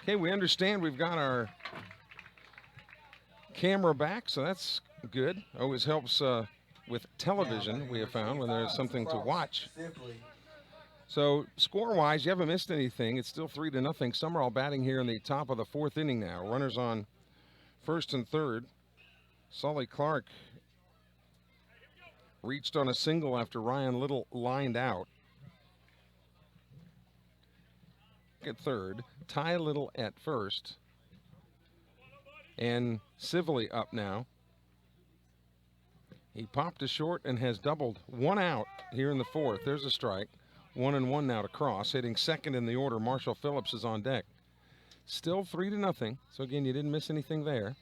Okay, we understand we've got our camera back, so that's good. Always helps with television, we have found, when there's something to watch. So score-wise, you haven't missed anything. It's still 3-0. Sumrall batting here in the top of the fourth inning now. Runners on first and third. Sully Clark reached on a single after Ryan Little lined out. At third, Ty Little at first, and Sibley up now. He popped a short and has doubled. 1 out here in the fourth. There's a strike. 1-1 now to Cross. Hitting second in the order, Marshall Phillips is on deck. Still 3-0. So again, you didn't miss anything there.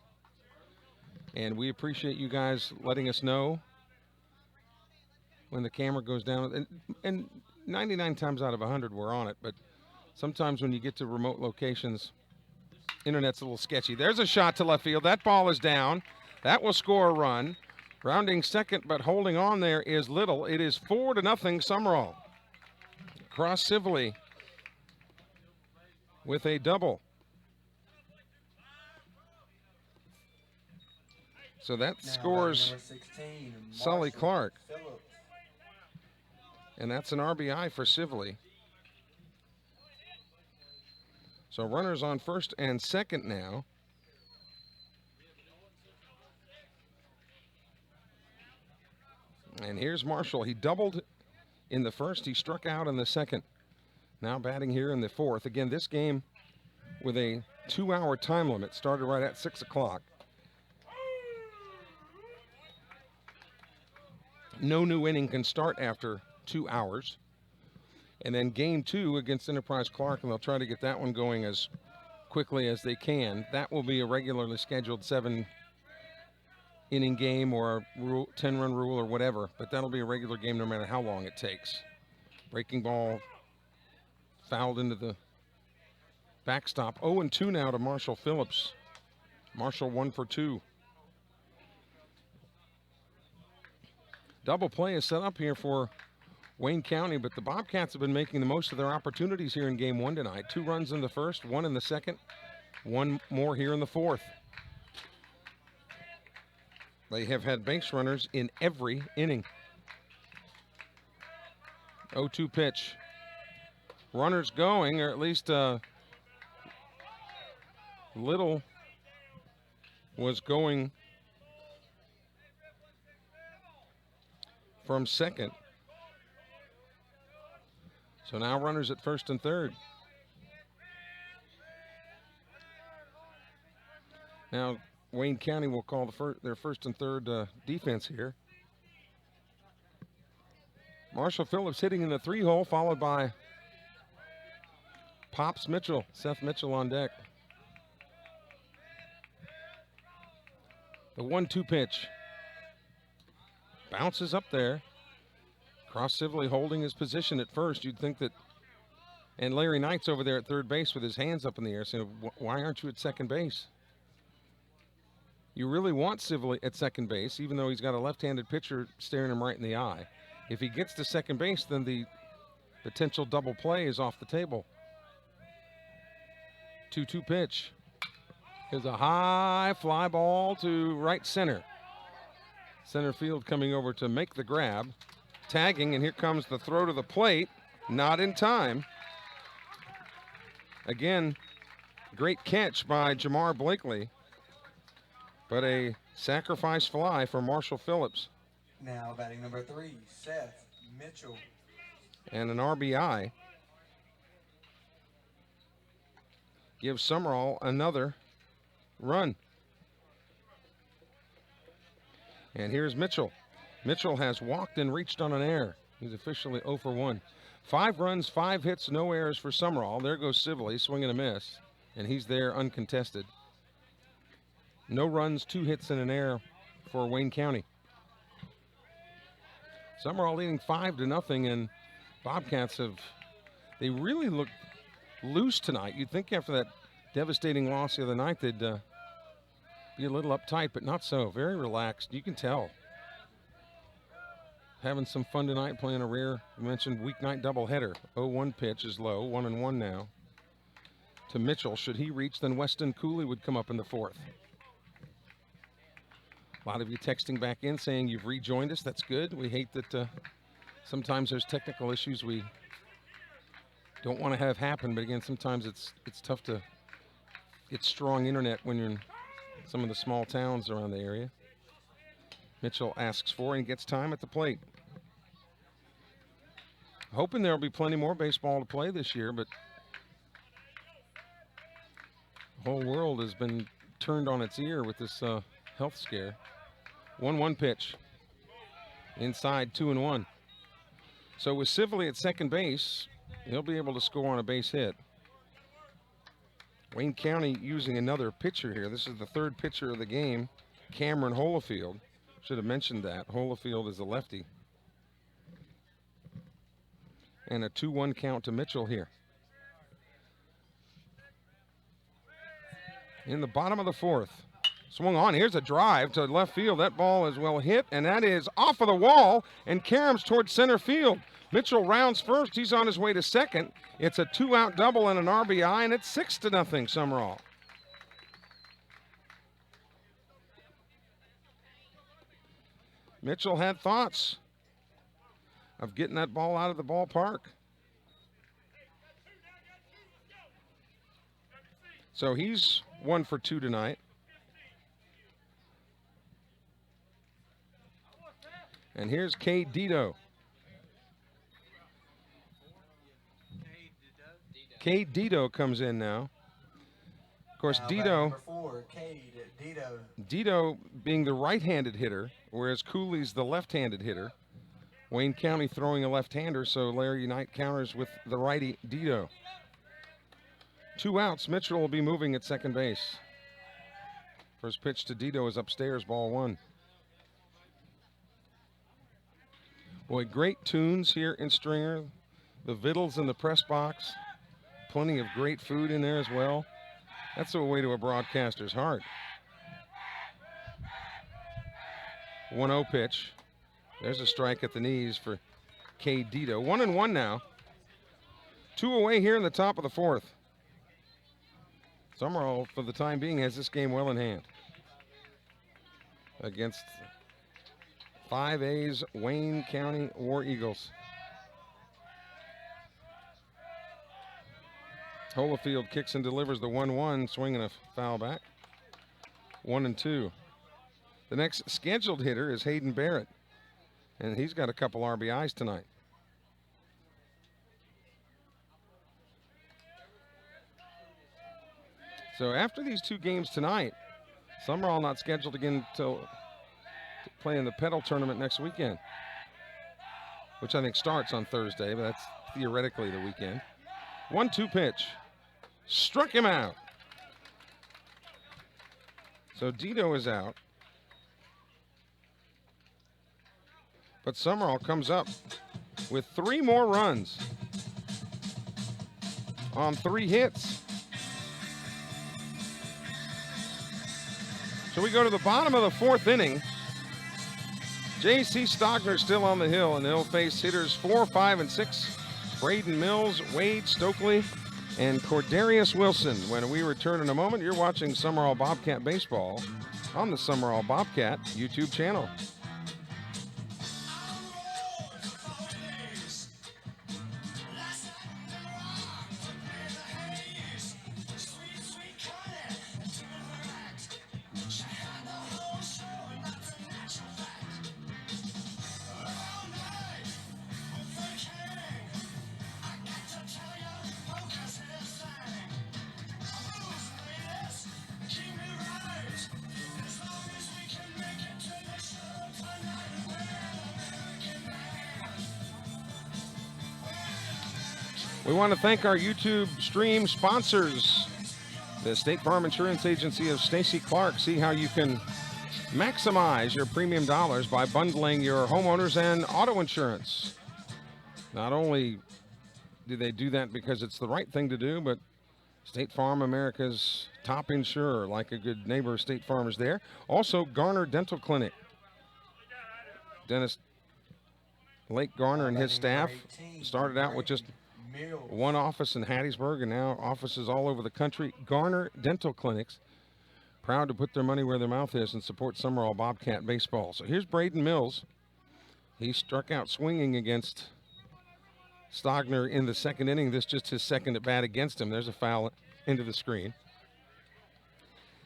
And we appreciate you guys letting us know when the camera goes down. And 99 times out of 100 we're on it, but sometimes when you get to remote locations, internet's a little sketchy. There's a shot to left field. That ball is down. That will score a run. Rounding second, but holding on there is Little. It is 4-0 Sumrall. Cross Sibley with a double. So that scores Sully Clark. And that's an RBI for Sibley. So runners on first and second now. And here's Marshall. He doubled in the first. He struck out in the second. Now batting here in the fourth. Again, this game with a 2-hour time limit started right at 6 o'clock. No new inning can start after 2 hours. And then game 2 against Enterprise Clark, and they'll try to get that one going as quickly as they can. That will be a regularly scheduled 7-inning game or a 10-run rule or whatever, but that'll be a regular game no matter how long it takes. Breaking ball fouled into the backstop. 0-2 now to Marshall Phillips. Marshall 1 for 2. Double play is set up here for Wayne County, but the Bobcats have been making the most of their opportunities here in game 1 tonight. 2 runs in the first, 1 in the second, 1 more here in the fourth. They have had base runners in every inning. 0-2 pitch. Runners going, or at least Little was going from second. So now runners at first and third. Now Wayne County will call their first and third defense here. Marshall Phillips hitting in the 3-hole, followed by Pops Mitchell, Seth Mitchell on deck. The 1-2 pitch. Bounces up there. Cross Sibley holding his position at first. You'd think that, and Larry Knight's over there at third base with his hands up in the air saying, why aren't you at second base? You really want Sibley at second base, even though he's got a left-handed pitcher staring him right in the eye. If he gets to second base, then the potential double play is off the table. 2-2 pitch. Here's a high fly ball to right center. Center field coming over to make the grab. Tagging, and here comes the throw to the plate. Not in time. Again, great catch by Jamar Blakely, but a sacrifice fly for Marshall Phillips. Now batting number 3, Seth Mitchell. And an RBI. Gives Sumrall another run. And here's Mitchell. Mitchell has walked and reached on an error. He's officially 0 for 1. 5 runs, 5 hits, no errors for Sumrall. There goes Sibley, swing and a miss, and he's there uncontested. No runs, 2 hits, and an error for Wayne County. Sumrall leading 5-0, and Bobcats they really looked loose tonight. You'd think after that devastating loss the other night they'd be a little uptight, but not so. Very relaxed. You can tell. Having some fun tonight, playing a rare, you mentioned, weeknight doubleheader. 0-1 pitch is low, 1-1 now to Mitchell. Should he reach, then Weston Cooley would come up in the 4th. A lot of you texting back in saying you've rejoined us. That's good. We hate that sometimes there's technical issues we don't want to have happen, but again, sometimes it's tough to get strong internet when you're in some of the small towns around the area. Mitchell asks for and gets time at the plate. Hoping there'll be plenty more baseball to play this year, but the whole world has been turned on its ear with this health scare. 1-1 pitch. Inside, 2-1. So with Sibley at second base, he'll be able to score on a base hit. Wayne County using another pitcher here. This is the 3rd pitcher of the game, Cameron Holofield. Should have mentioned that. Holofield is a lefty. And a 2-1 count to Mitchell here. In the bottom of the 4th. Swung on. Here's a drive to left field. That ball is well hit, and that is off of the wall and caroms towards center field. Mitchell rounds first. He's on his way to second. It's a 2-out double and an RBI, and it's 6-0 Sumrall. Mitchell had thoughts of getting that ball out of the ballpark. So he's 1 for 2 tonight. And here's Cade Dito. Cade Dito comes in now. Of course, Dito. Number 4, Cade Dito. Dito being the right-handed hitter, whereas Cooley's the left-handed hitter. Wayne County throwing a left-hander, so Larry Knight counters with the righty Dito. 2 outs. Mitchell will be moving at second base. First pitch to Dito is upstairs, ball 1. Boy, great tunes here in Stringer. The Vittles in the press box. Plenty of great food in there as well. That's the way to a broadcaster's heart. 1-0 pitch. There's a strike at the knees for Cade Dito. 1-1 now. 2 away here in the top of the 4th. Sumrall, for the time being, has this game well in hand against 5A's Wayne County War Eagles. Holofield kicks and delivers the 1-1, swinging a foul back. 1-2. The next scheduled hitter is Hayden Barrett, and he's got a couple RBIs tonight. So after these 2 games tonight, Sumrall not scheduled again until play in the Pedal tournament next weekend, which I think starts on Thursday, but that's theoretically the weekend. 1-2 pitch. Struck him out. So Dito is out. But Sumrall comes up with 3 more runs on 3 hits. So we go to the bottom of the 4th inning. J.C. Stogner still on the hill, and he'll face hitters 4, 5, and 6. Braden Mills, Wade Stokely, and Cordarius Wilson. When we return in a moment, you're watching Sumrall Bobcat Baseball on the Sumrall Bobcat YouTube channel. We want to thank our YouTube stream sponsors, the State Farm Insurance Agency of Stacy Clark. See how you can maximize your premium dollars by bundling your homeowners and auto insurance. Not only do they do that because it's the right thing to do, but State Farm, America's top insurer, like a good neighbor, State Farm is there. Also, Garner Dental Clinic. Dentist Lake Garner and his staff started out with just Mills. One office in Hattiesburg and now offices all over the country. Garner Dental Clinics, proud to put their money where their mouth is and support Sumrall Bobcat baseball. So here's Braden Mills. He struck out swinging against Stogner in the second inning. This just his second at bat against him. There's a foul into the screen.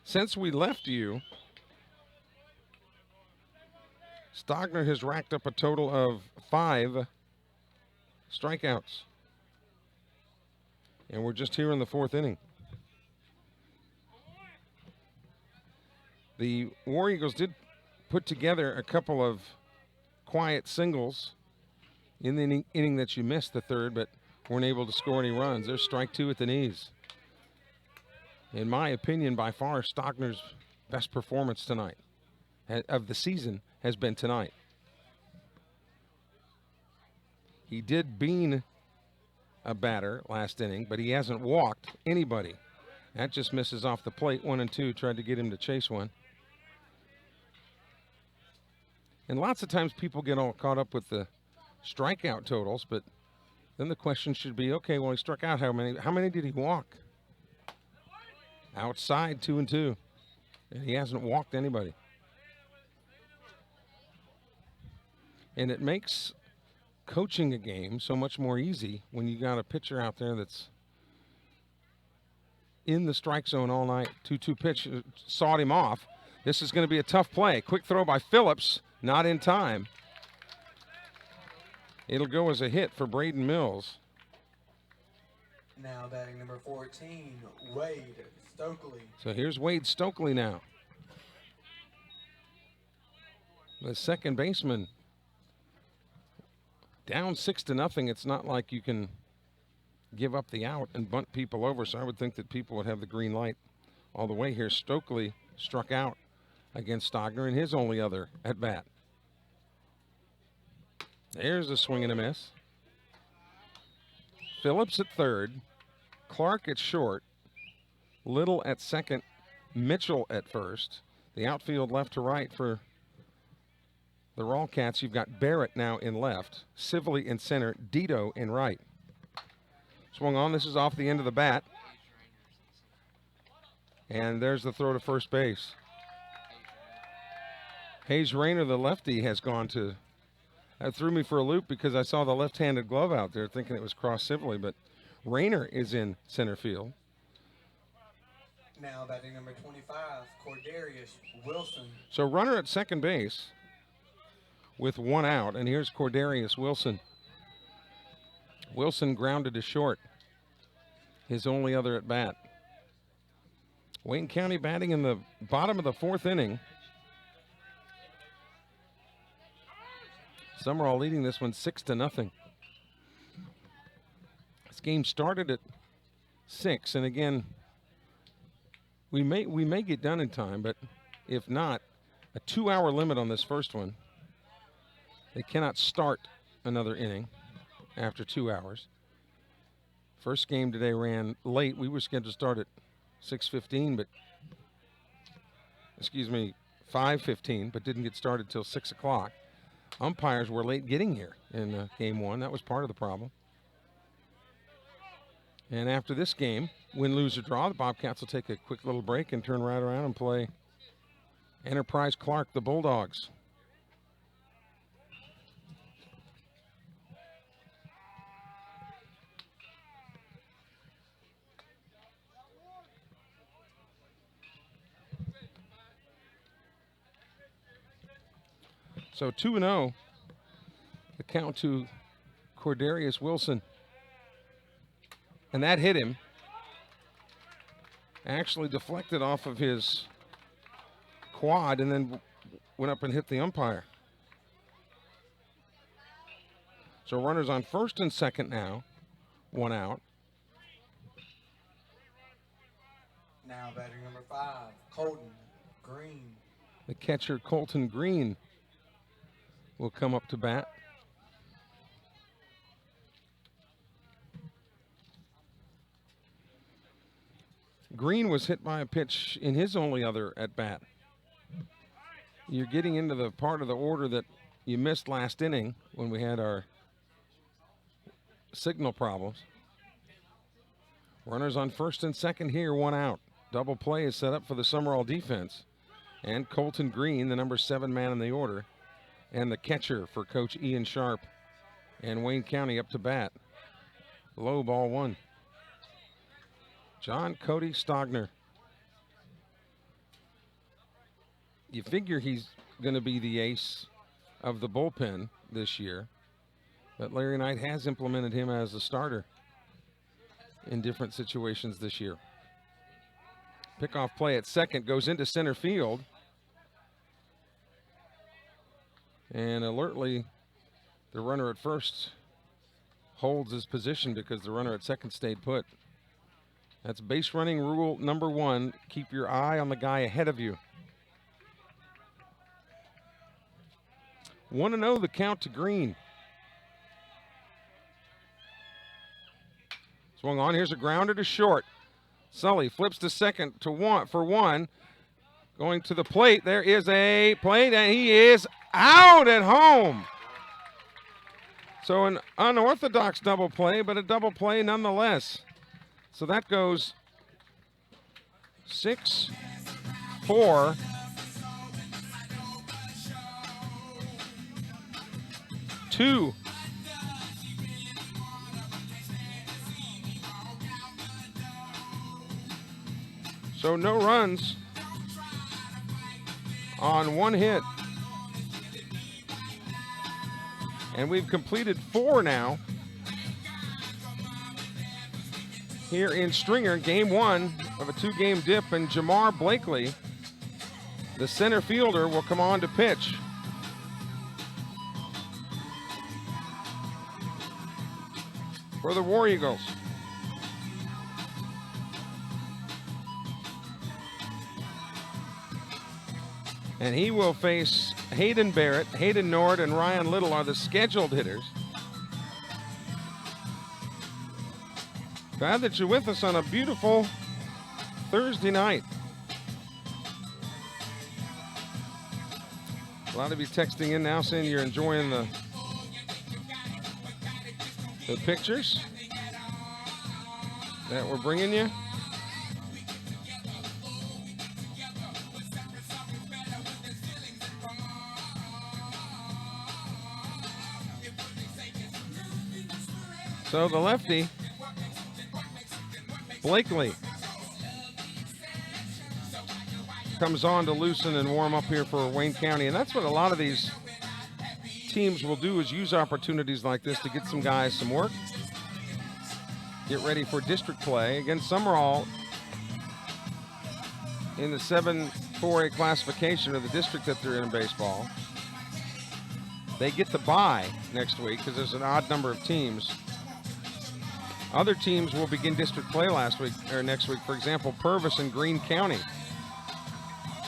Since we left you, Stogner has racked up a total of 5 strikeouts. And we're just here in the 4th inning. The War Eagles did put together a couple of quiet singles in the inning that you missed, the third, but weren't able to score any runs. There's strike 2 at the knees. In my opinion, by far, Stogner's best performance tonight of the season has been tonight. He did bean a batter last inning, but he hasn't walked anybody. That just misses off the plate. 1 and 2, tried to get him to chase one. And lots of times people get all caught up with the strikeout totals, but then the question should be, okay, well, he struck out how many? How many did he walk? Outside, 2 and 2. And he hasn't walked anybody. And it makes coaching a game so much more easy when you got a pitcher out there that's in the strike zone all night. 2-2 pitch, sawed him off. This is going to be a tough play. Quick throw by Phillips, not in time. It'll go as a hit for Braden Mills. Now batting number 14, Wade Stokely. So here's Wade Stokely now. The second baseman. Down 6-0. It's not like you can give up the out and bunt people over, so I would think that people would have the green light all the way here. Stokely struck out against Stogner in his only other at bat. There's a swing and a miss. Phillips at third, Clark at short, Little at second, Mitchell at first. The outfield left to right for the Rawcats. You've got Barrett now in left, Sibley in center, Dito in right. Swung on, this is off the end of the bat. And there's the throw to first base. Hayes Rayner, the lefty, has gone to, that threw me for a loop because I saw the left-handed glove out there thinking it was Cross Sibley, but Rayner is in center field. Now batting number 25, Cordarius Wilson. So runner at second base with 1 out, and here's Cordarius Wilson. Wilson grounded to short, his only other at bat. Wayne County batting in the bottom of the 4th inning. Sumrall leading this one 6-0. This game started at 6, and again, we may get done in time, but if not, a 2-hour limit on this first one. They cannot start another inning after 2 hours. First game today ran late. We were scheduled to start at 6:15, but 5:15, but didn't get started till 6 o'clock. Umpires were late getting here in game 1. That was part of the problem. And after this game, win, lose, or draw, the Bobcats will take a quick little break and turn right around and play Enterprise Clark, the Bulldogs. So 2-0, the count to Cordarius Wilson. And that hit him. Actually deflected off of his quad and then went up and hit the umpire. So runners on first and second now, 1 out. Now batting number 5, Colton Green. The catcher, Colton Green, will come up to bat. Green was hit by a pitch in his only other at bat. You're getting into the part of the order that you missed last inning when we had our signal problems. Runners on first and second here, 1 out. Double play is set up for the Sumrall defense. And Colton Green, the number 7 man in the order, and the catcher for Coach Ian Sharp and Wayne County up to bat. Low, ball 1. John Cody Stogner. You figure he's going to be the ace of the bullpen this year, but Larry Knight has implemented him as a starter in different situations this year. Pickoff play at second goes into center field. And alertly, the runner at first holds his position because the runner at second stayed put. That's base running rule number 1. Keep your eye on the guy ahead of you. 1-0 the count to Green. Swung on, here's a grounder to short. Sully flips to second for one. Going to the plate, there is a plate, and he is out at home. So an unorthodox double play, but a double play nonetheless. So that goes 6-4. Two. So no runs on 1 hit. And we've completed 4 now here in Stringer, game 1 of a 2-game dip, and Jamar Blakely, the center fielder, will come on to pitch. For the War Eagles. And he will face Hayden Barrett, Hayden Nord, and Ryan Little are the scheduled hitters. Glad that you're with us on a beautiful Thursday night. A lot of you texting in now saying you're enjoying the pictures that we're bringing you. So the lefty, Blakely, comes on to loosen and warm up here for Wayne County. And that's what a lot of these teams will do, is use opportunities like this to get some guys some work, get ready for district play against Sumrall in the 7-4A classification of the district that they're in baseball. They get the bye next week because there's an odd number of teams. Other teams will begin district play next week. For example, Purvis and Greene County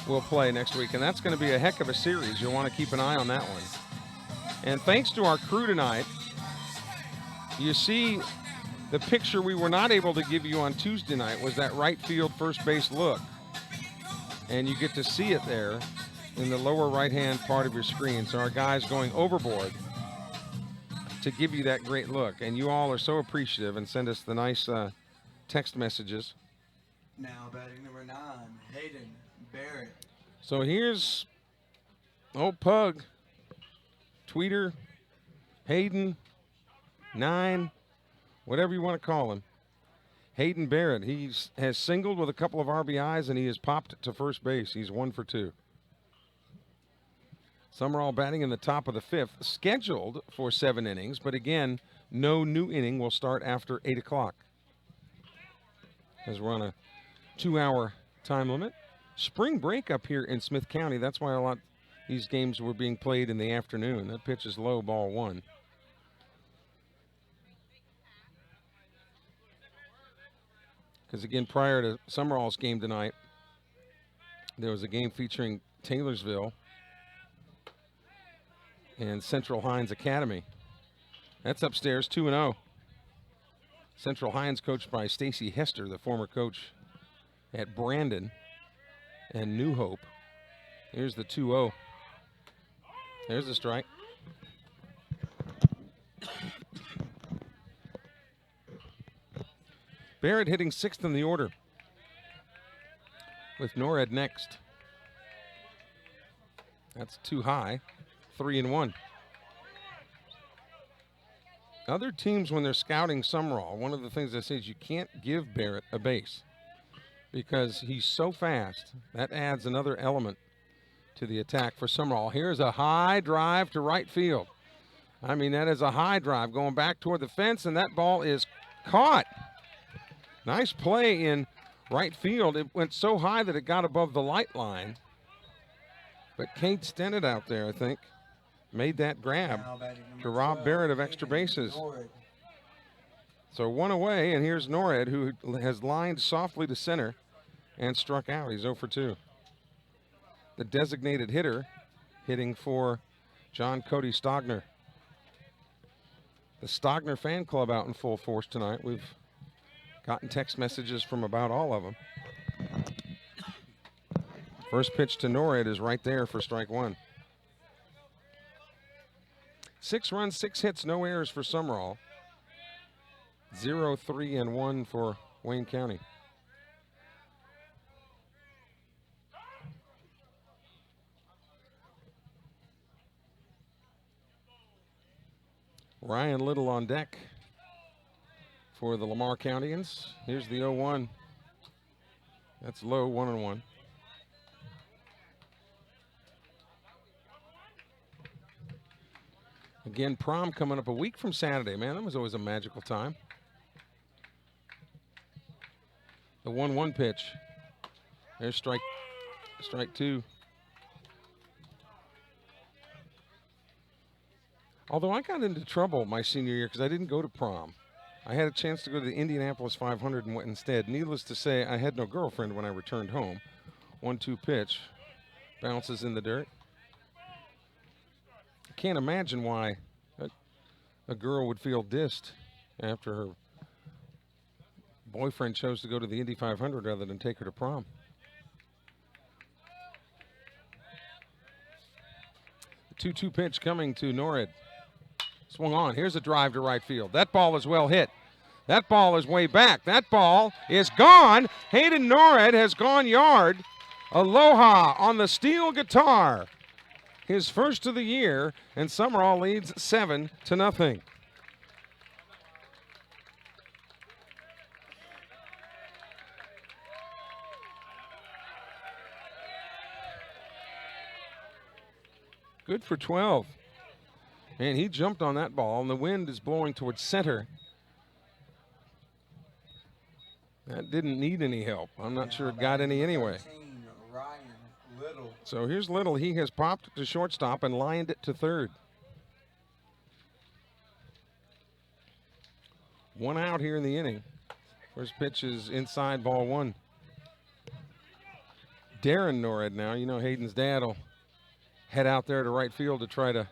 will play next week, and that's going to be a heck of a series. You'll want to keep an eye on that one. And thanks to our crew tonight, you see the picture we were not able to give you on Tuesday night was that right field first base look. And you get to see it there in the lower right-hand part of your screen. So our guys going overboard to give you that great look. And you all are so appreciative and send us the nice text messages. Now batting number 9, Hayden Barrett. So here's old Pug, Tweeter, Hayden, 9, whatever you want to call him. Hayden Barrett, he has singled with a couple of RBIs, and he has popped to first base. He's 1 for 2. Sumrall batting in the top of the 5th, scheduled for 7 innings, but again, no new inning will start after 8 o'clock. As we're on a 2-hour time limit. Spring break up here in Smith County. That's why a lot of these games were being played in the afternoon. That pitch is low, ball 1. Because again, prior to Sumrall's game tonight, there was a game featuring Taylorsville and Central Hines Academy. That's upstairs, 2-0. Central Hines coached by Stacy Hester, the former coach at Brandon and New Hope. Here's the 2-0. There's the strike. Barrett hitting 6th in the order, with Norred next. That's too high, 3-1. Other teams, when they're scouting Sumrall, one of the things they say is you can't give Barrett a base because he's so fast. That adds another element to the attack for Sumrall. Here's a high drive to right field. I mean, that is a high drive going back toward the fence, and that ball is caught. Nice play in right field. It went so high that it got above the light line. But Kate Stennett out there, I think, made that grab to rob Barrett of extra bases. So 1 away, and here's Norred, who has lined softly to center and struck out. He's 0 for 2. The designated hitter hitting for John Cody Stogner. The Stogner fan club out in full force tonight. We've gotten text messages from about all of them. First pitch to Norred is right there for strike 1. 6 runs, 6 hits, no errors for Sumrall. 0, 3, and 1 for Wayne County. Ryan Little on deck for the Lamar Countians. Here's the 0-1. That's low, 1-1. Again, prom coming up a week from Saturday. Man, that was always a magical time. The 1-1 pitch. There's strike 2. Although I got into trouble my senior year because I didn't go to prom. I had a chance to go to the Indianapolis 500 and went instead. Needless to say, I had no girlfriend when I returned home. 1-2 pitch. Bounces in the dirt. I can't imagine why a girl would feel dissed after her boyfriend chose to go to the Indy 500 rather than take her to prom. The 2-2 pitch coming to Norred. Swung on. Here's a drive to right field. That ball is well hit. That ball is way back. That ball is gone. Hayden Norred has gone yard. Aloha on the steel guitar. His first of the year, and Sumrall leads 7-0. Good for 12. And he jumped on that ball, and the wind is blowing towards center. That didn't need any help. I'm not sure it got any anyway. So here's Little. He has popped to shortstop and lined it to third. 1 out here in the inning. First pitch is inside, ball 1. Darren Norred now. You know Hayden's dad will head out there to right field to try to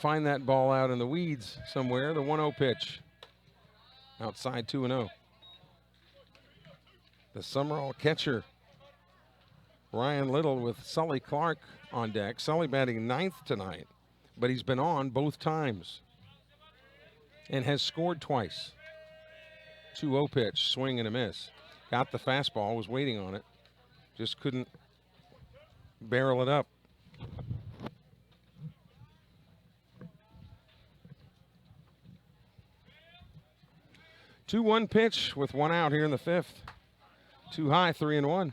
find that ball out in the weeds somewhere. The 1-0 pitch. Outside 2-0. The Sumrall catcher, Ryan Little, with Sully Clark on deck. Sully batting 9th tonight, but he's been on both times and has scored twice. 2-0 pitch, swing and a miss. Got the fastball, was waiting on it. Just couldn't barrel it up. Two 2-1 pitch with 1 out here in the 5th. Too high, 3-1.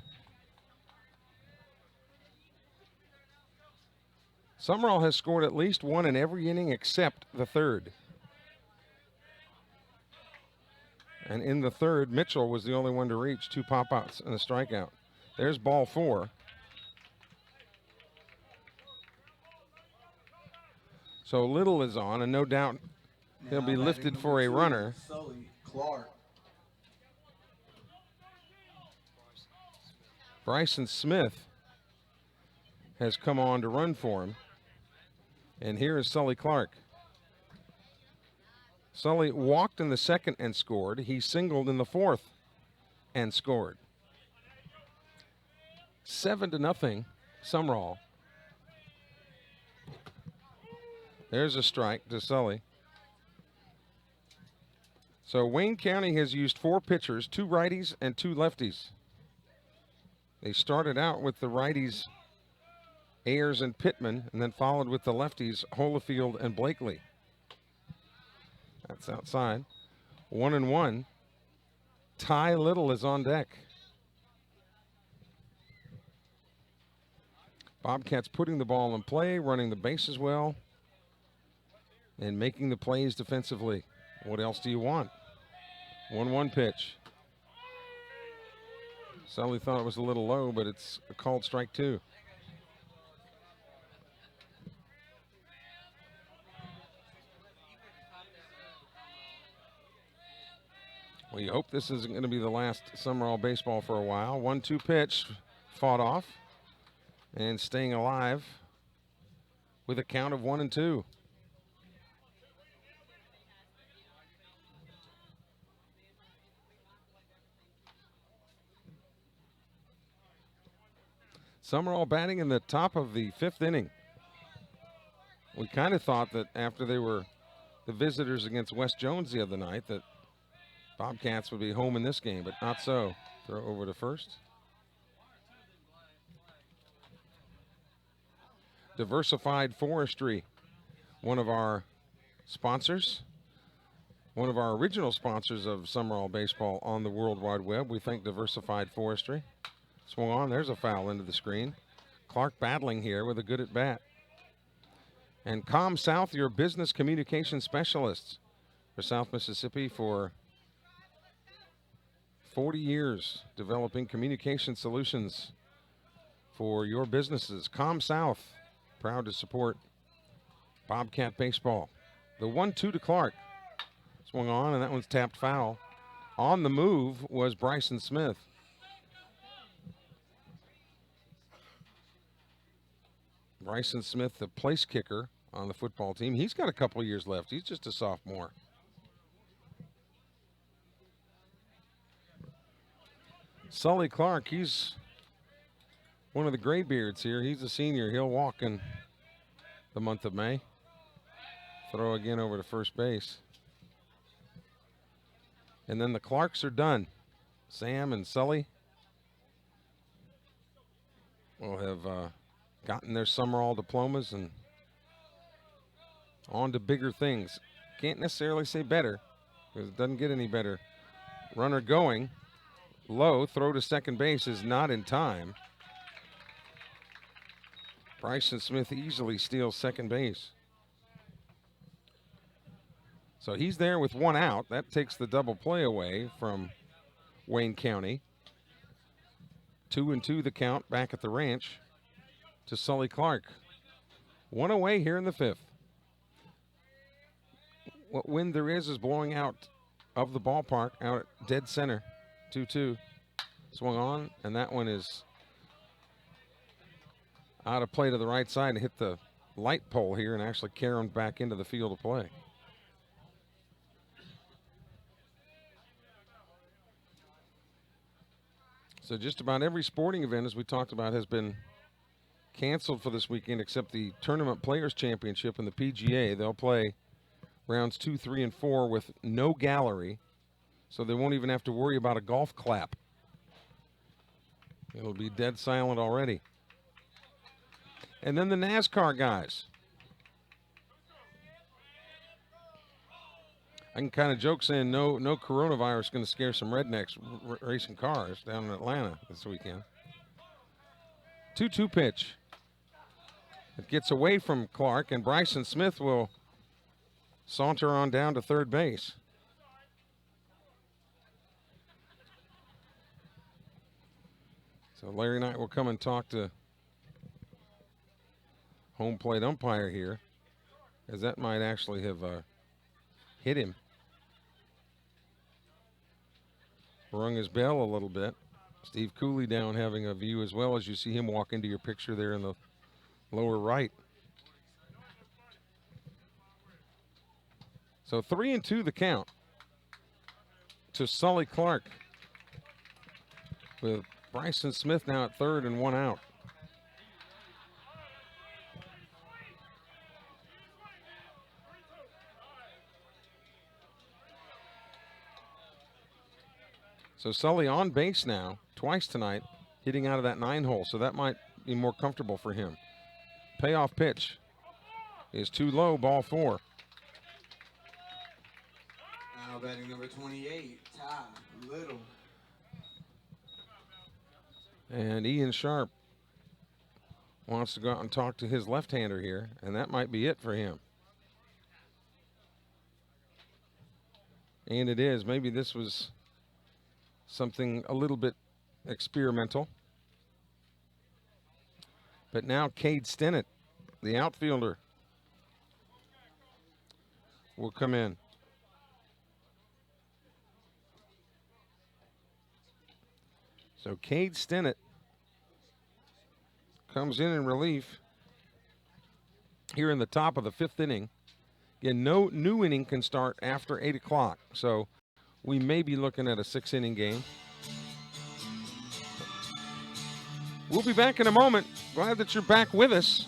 Sumrall has scored at least 1 in every inning except the 3rd. And in the 3rd, Mitchell was the only one to reach 2 pop-outs and a strikeout. There's ball 4. So Little is on, and no doubt he'll be lifted for a runner. Sully Clark. Bryson Smith has come on to run for him. And here is Sully Clark. Sully walked in the 2nd and scored. He singled in the 4th and scored. 7-0, Sumrall. There's a strike to Sully. So Wayne County has used 4 pitchers, 2 righties and 2 lefties. They started out with the righties, Ayers and Pittman, and then followed with the lefties, Holyfield and Blakely. That's outside. 1-1. Ty Little is on deck. Bobcats putting the ball in play, running the bases well, and making the plays defensively. What else do you want? 1-1 pitch. Sully thought it was a little low, but it's a called strike 2. We hope this isn't going to be the last Sumrall baseball for a while. 1-2 pitch, fought off, and staying alive with a count of 1-2. Sumrall batting in the top of the 5th inning. We kind of thought that after they were the visitors against West Jones the other night that Bobcats would be home in this game, but not so. Throw over to first. Diversified Forestry, one of our sponsors, one of our original sponsors of Sumrall Baseball on the World Wide Web. We thank Diversified Forestry. Swung on, there's a foul into the screen. Clark battling here with a good at bat. And Com South, your business communication specialists for South Mississippi for 40 years, developing communication solutions for your businesses. Com South, proud to support Bobcat baseball. The 1-2 to Clark. Swung on, and that one's tapped foul. On the move was Bryson Smith. Bryson Smith, the place kicker on the football team. He's got a couple years left. He's just a sophomore. Sully Clark, he's one of the graybeards here. He's a senior. He'll walk in the month of May. Throw again over to first base. And then the Clarks are done. Sam and Sully will have gotten their Sumrall diplomas and on to bigger things. Can't necessarily say better because it doesn't get any better. Runner going. Low, throw to second base is not in time. Bryson Smith easily steals second base. So he's there with 1 out. That takes the double play away from Wayne County. 2-2 the count back at the ranch to Sully Clark. 1 away here in the 5th. What wind there is blowing out of the ballpark out at dead center. 2-2. Swung on, and that one is out of play to the right side and hit the light pole here and actually carried back into the field of play. So just about every sporting event, as we talked about, has been canceled for this weekend except the Tournament Players Championship and the PGA. They'll play rounds 2, 3, and 4 with no gallery, so they won't even have to worry about a golf clap. It'll be dead silent already. And then the NASCAR guys. I can kind of joke saying no coronavirus going to scare some rednecks racing cars down in Atlanta this weekend. 2-2 pitch. It gets away from Clark, and Bryson Smith will saunter on down to third base. So Larry Knight will come and talk to home plate umpire here, as that might actually have hit him. Rung his bell a little bit. Steve Cooley down having a view as well, as you see him walk into your picture there in the lower right. So 3-2 the count to Sully Clark, with Bryson Smith now at third and 1 out. So Sully on base now, twice tonight, hitting out of that 9-hole. So that might be more comfortable for him. Payoff pitch is too low, ball 4. Now batting number 28, Ty Little. And Ian Sharp wants to go out and talk to his left-hander here, and that might be it for him. And it is. Maybe this was something a little bit experimental. But now Cade Stennett, the outfielder, will come in. So Cade Stennett comes in relief here in the top of the 5th inning. Again, no new inning can start after 8 o'clock. So we may be looking at a 6-inning game. We'll be back in a moment. Glad that you're back with us.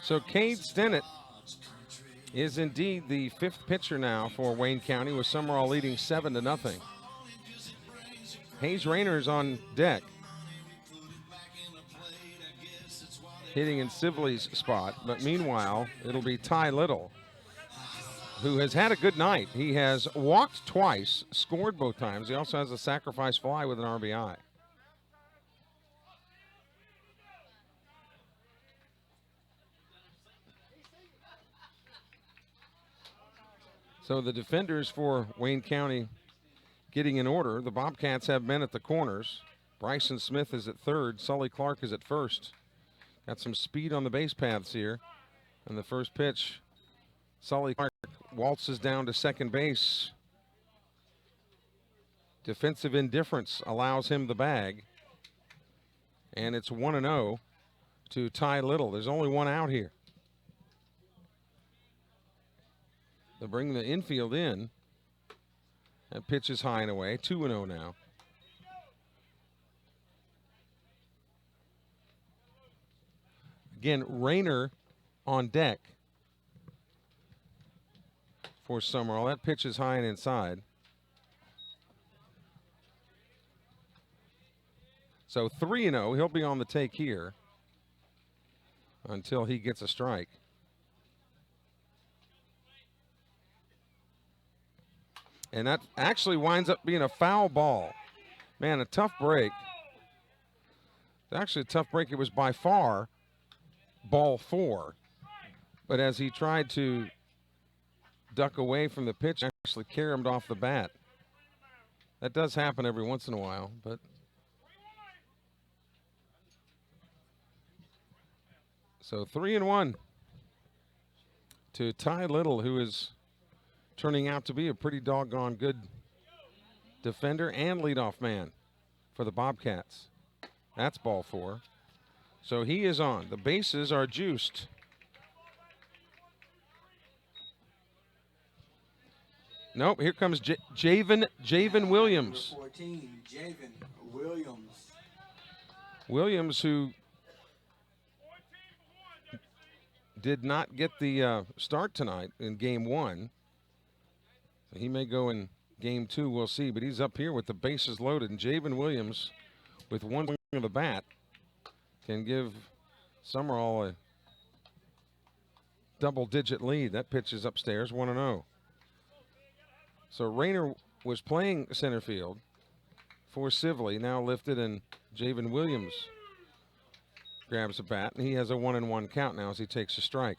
So Cade Stennett is indeed the 5th pitcher now for Wayne County, with Sumrall leading 7-0. Hayes Rayner's on deck, hitting in Sibley's spot. But meanwhile, it'll be Ty Little, who has had a good night. He has walked twice, scored both times. He also has a sacrifice fly with an RBI. So the defenders for Wayne County getting in order. The Bobcats have men at the corners. Bryson Smith is at third. Sully Clark is at first. Got some speed on the base paths here. And the first pitch, Sully Clark waltzes down to second base. Defensive indifference allows him the bag. And it's 1-0 to Ty Little. There's only one out here. They'll bring the infield in. That pitch is high and away. 2-0 now. Again, Rayner on deck for Sumrall. That pitch is high and inside. So 3-0. He'll be on the take here until he gets a strike. And that actually winds up being a foul ball. Man, a tough break. It's actually a tough break. It was by far ball 4. But as he tried to duck away from the pitch, actually caromed off the bat. That does happen every once in a while, but so 3-1 to Ty Little, who is turning out to be a pretty doggone good defender and leadoff man for the Bobcats. That's ball 4. So he is on. The bases are juiced. Nope, here comes Javen Williams. Number 14, Javen Williams. Williams, who did not get the start tonight in game 1. He may go in game 2, we'll see, but he's up here with the bases loaded. And Javen Williams, with one swing of the bat, can give Sumrall a double-digit lead. That pitch is upstairs, 1-0. So Rayner was playing center field for Sibley, now lifted, and Javen Williams grabs a bat, and he has a 1-1 count now as he takes a strike.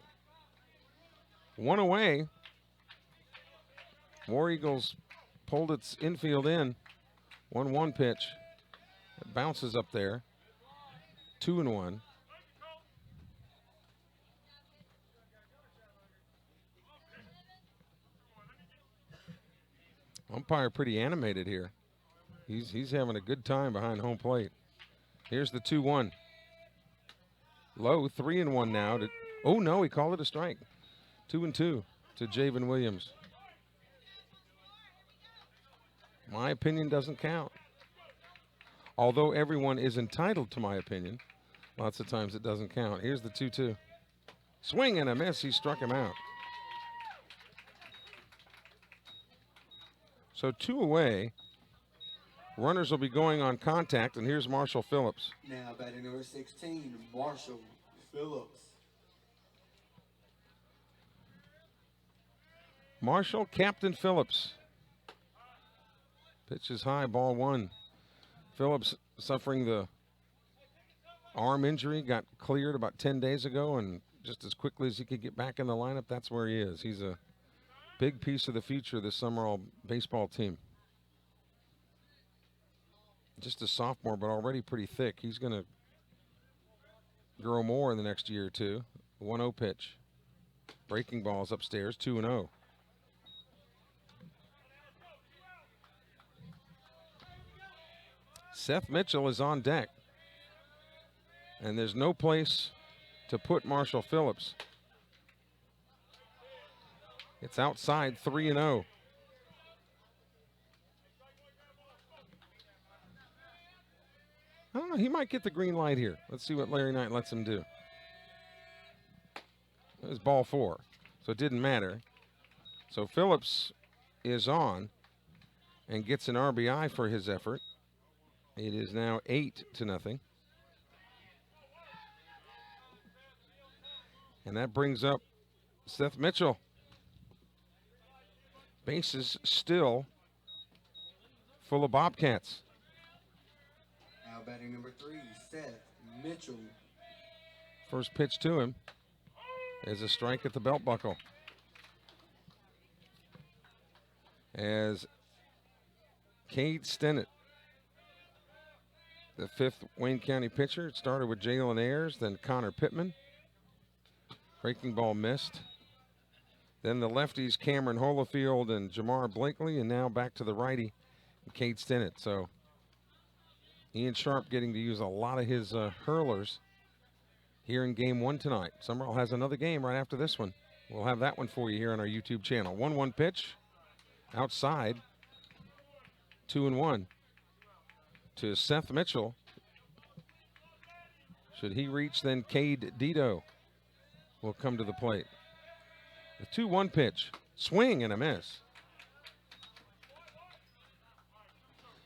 One away. War Eagles pulled its infield in. 1-1 pitch. It bounces up there. 2-1. Umpire pretty animated here. He's having a good time behind home plate. Here's the 2-1. Low, 3-1 now. Oh no, he called it a strike. 2-2 to Javen Williams. My opinion doesn't count. Although everyone is entitled to my opinion, lots of times it doesn't count. Here's the 2-2. Swing and a miss. He struck him out. So 2 away. Runners will be going on contact, and here's Marshall Phillips. Now batting number 16, Marshall Phillips. Marshall, Captain Phillips. Pitch is high, ball 1. Phillips suffering the arm injury, got cleared about 10 days ago, and just as quickly as he could get back in the lineup, that's where he is. He's a big piece of the future of the Sumrall baseball team. Just a sophomore, but already pretty thick. He's going to grow more in the next year or two. 1-0 pitch. Breaking balls upstairs, 2-0. Seth Mitchell is on deck. And there's no place to put Marshall Phillips. It's outside, 3-0. I don't know, he might get the green light here. Let's see what Larry Knight lets him do. It was ball 4, so it didn't matter. So Phillips is on and gets an RBI for his effort. It is now 8-0. And that brings up Seth Mitchell. Bases still full of Bobcats. Now batting number 3, Seth Mitchell. First pitch to him is a strike at the belt buckle. As Cade Stennett, the 5th Wayne County pitcher, it started with Jalen Ayers, then Connor Pittman. Breaking ball missed. Then the lefties, Cameron Holofield and Jamar Blakely, and now back to the righty, Cade Stennett. So Ian Sharp getting to use a lot of his hurlers here in game 1 tonight. Sumrall has another game right after this one. We'll have that one for you here on our YouTube channel. 1-1 pitch outside. 2-1 to Seth Mitchell. Should he reach, then Cade Dito will come to the plate. The 2-1 pitch, swing and a miss.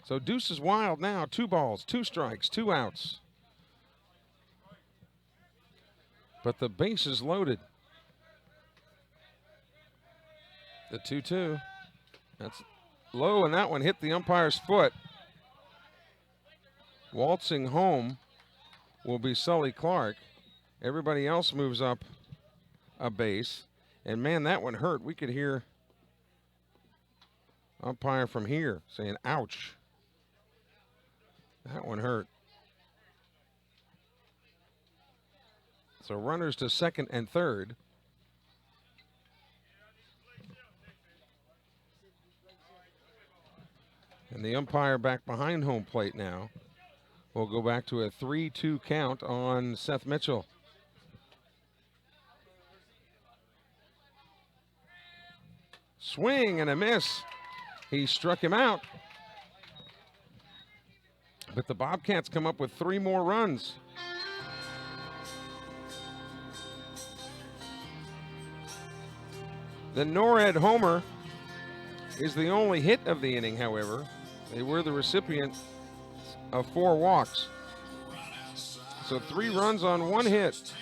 So Deuce is wild now. 2 balls, 2 strikes, 2 outs. But the base is loaded. The 2-2. That's low, and that one hit the umpire's foot. Waltzing home will be Sully Clark. Everybody else moves up a base. And man, that one hurt. We could hear umpire from here saying, ouch. That one hurt. So runners to second and third. And the umpire back behind home plate now. We'll go back to a 3-2 count on Seth Mitchell. Swing and a miss. He struck him out. But the Bobcats come up with 3 more runs. The Norhead homer is the only hit of the inning, however. They were the recipient of 4 walks. So 3 runs on 1 hit.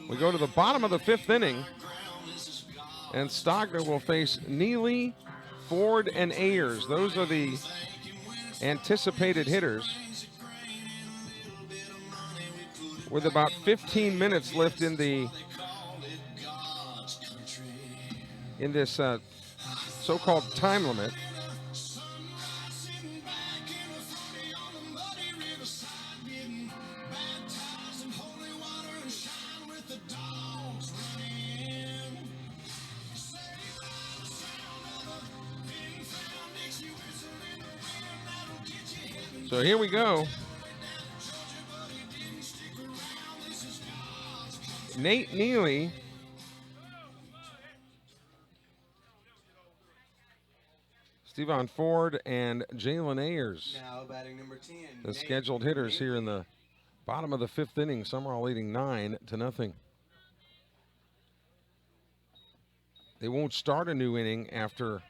We go to the bottom of the 5th inning, and Stogner will face Neely, Ford, and Ayers. Those are the anticipated hitters with about 15 minutes left in this so-called time limit. So here we go. Nate Neely Stevan Ford and Jalen Ayers, Now batting number 10. the scheduled hitters here in the bottom of the 5th inning. Sumrall leading 9-0. They won't start a new inning after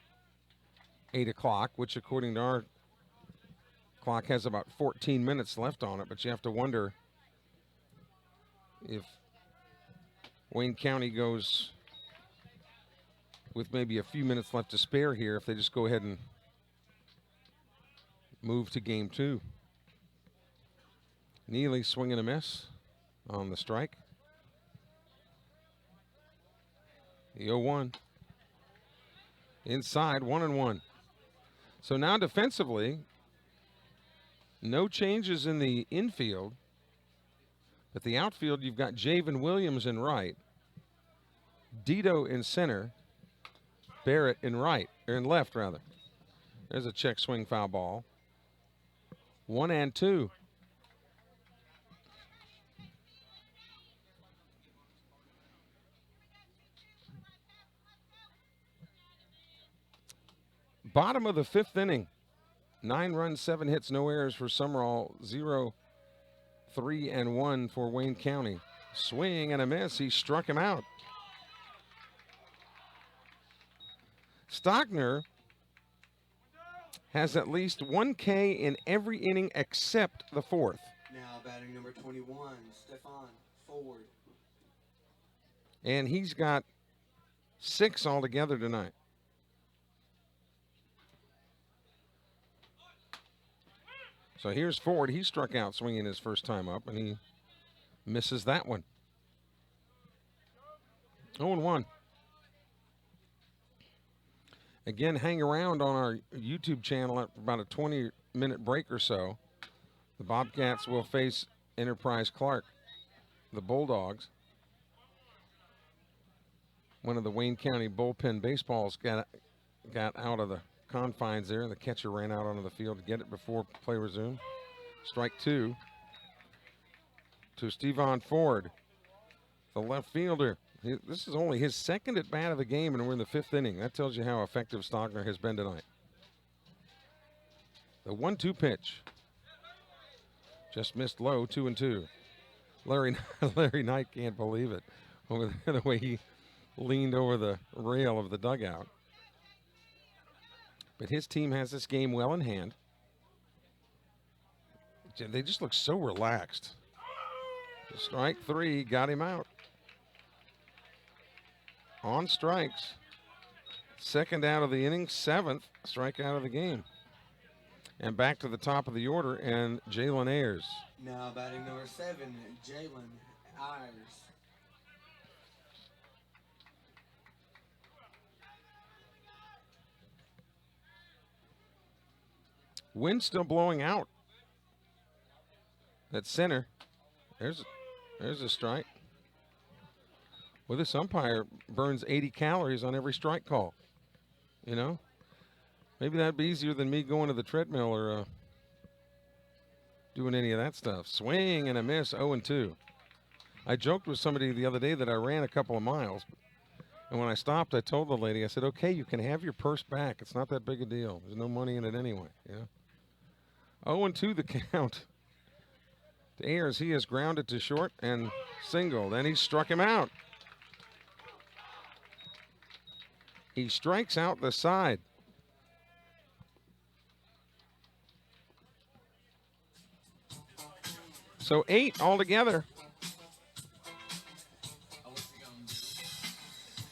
8 o'clock, which according to our clock has about 14 minutes left on it, but you have to wonder if Wayne County goes with maybe a few minutes left to spare here, if they just go ahead and move to game 2. Neely swinging a miss on the strike. The 0-1. Inside, 1-1. So now defensively, no changes in the infield. But the outfield, you've got Javen Williams in right, Dito in center, Barrett in left rather. There's a check swing foul ball. 1-2. Bottom of the 5th inning. 9 runs, 7 hits, no errors for Sumrall. 0-3-1 for Wayne County. Swing and a miss. He struck him out. Stockner has at least 1 K in every inning except the 4th. Now batting number 21, Stefan Ford. And he's got 6 altogether tonight. So here's Ford. He struck out swinging his first time up, and he misses that one. 0-1. Again, hang around on our YouTube channel at about a 20-minute break or so. The Bobcats will face Enterprise Clark, the Bulldogs. One of the Wayne County bullpen baseballs got out of the confines there. The catcher ran out onto the field to get it before play resumed. Strike 2 to Stevan Ford, the left fielder. This is only his 2nd at bat of the game, and we're in the 5th inning. That tells you how effective Stockner has been tonight. The 1-2 pitch. Just missed low, 2-2. Larry Knight can't believe it over the way he leaned over the rail of the dugout. But his team has this game well in hand. They just look so relaxed. Strike 3 got him out. On strikes. 2nd out of the inning, 7th strikeout of the game. And back to the top of the order, and Jalen Ayers. Now batting number 7, Jalen Ayers. Wind still blowing out at center. There's a strike. Well, this umpire burns 80 calories on every strike call. You know? Maybe that'd be easier than me going to the treadmill or doing any of that stuff. Swing and a miss, 0-2. I joked with somebody the other day that I ran a couple of miles. And when I stopped, I told the lady, I said, okay, you can have your purse back. It's not that big a deal. There's no money in it anyway. Yeah. 0-2 the count. To Ayers, he has grounded to short and singled, and he struck him out. He strikes out the side. So 8 altogether.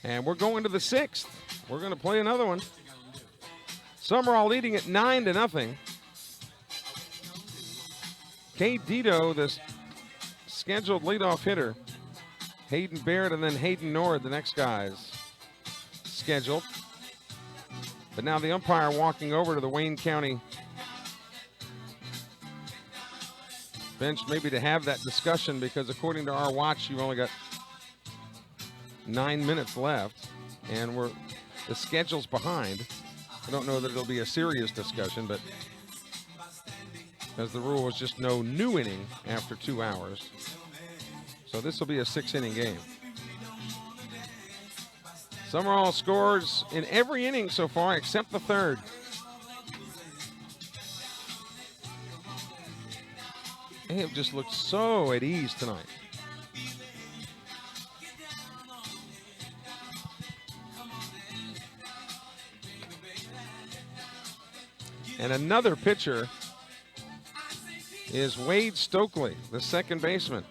And we're going to the 6th. We're going to play another one. Sumrall leading at 9-0. Cade Dito, the scheduled leadoff hitter. Hayden Barrett and then Hayden Nord, the next guys scheduled. But now the umpire walking over to the Wayne County bench maybe to have that discussion, because according to our watch, you've only got 9 minutes left and the schedule's behind. I don't know that it'll be a serious discussion, but as the rule is just no new inning after 2 hours. So this will be a 6-inning game. Sumrall scores in every inning so far except the third. They have just looked so at ease tonight. And another pitcher is Wade Stokely, the second baseman.